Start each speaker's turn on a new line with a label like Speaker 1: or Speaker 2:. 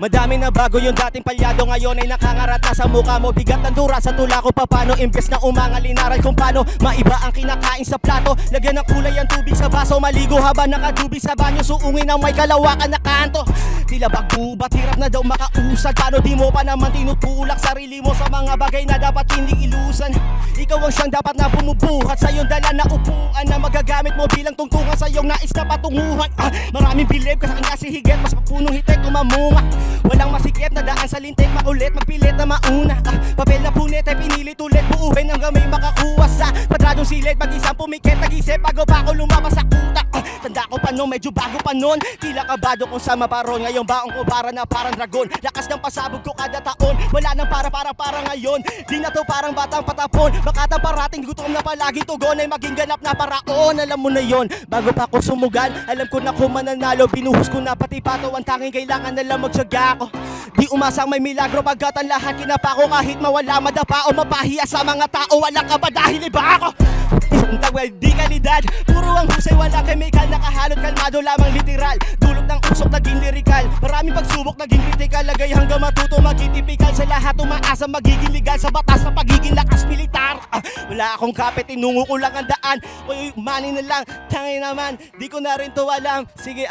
Speaker 1: Madami na bago yung dating palyado, ngayon ay nakangarat na sa mukha mo. Bigat ng dura sa tula ko papano, imbes na umangal inaral kung paano maiba ang kinakain sa plato. Lagyan ng kulay ang tubig sa baso, maligo habang nakatubig sa banyo. Suungin ang may kalawakan na kanto. Tila bagubat, hirap na daw makausag. Paano di mo pa naman tinutulak sarili mo sa mga bagay na dapat hindi ilusan? Ikaw ang siyang dapat na bumubuhat sa iyong dala na upuan na magagamit mo bilang tungtungan sa iyong nais na patunguhan. Maraming bilib ka sa kanya si higit, mas mapunong hitek umamunga. Walang masikip na daan sa lintik, makulit, magpilit na mauna. Papel na punit ay pinilit ulit, buuhin hanggang may makakuha sa kwadradong silid. Mag-isang pumikit, nag-isip bago pa ako lumabas sa kutak. Tanda ko pa noon, medyo bago pa noon. Tila kabado kung sa maparon, ngayong baong ko para na parang dragon. Lakas ng pasabog ko kada taon, wala nang para ngayon. Di na to parang batang patapon, makatang parating gutom na palagi tugon ay maging ganap na paraon. Alam mo na yon, bago pa ako sumugal, alam ko na kung mananalo. Binuhos ko na pati pato, ang tanging kailangan na lang magtiyaga ako. Di umasang may milagro pagkat ang lahat kinapa ko. Kahit mawala, madapa o mapahiya sa mga tao, walang ka ba dahil iba ako? Well, di kalidad, puro ang husay, walang chemical. Nakahalot, kalmado lamang literal. Dulot ng usok, naging lyrical. Maraming pagsubok, naging critical. Lagay hanggang matuto, maging typical. Sa lahat umaasa, magiging legal. Sa batas na pagiging lakas militar. Wala akong kapit, tinungo ko lang ang daan. Uy, money na lang, tangin naman, di ko na rin to alam. Sige,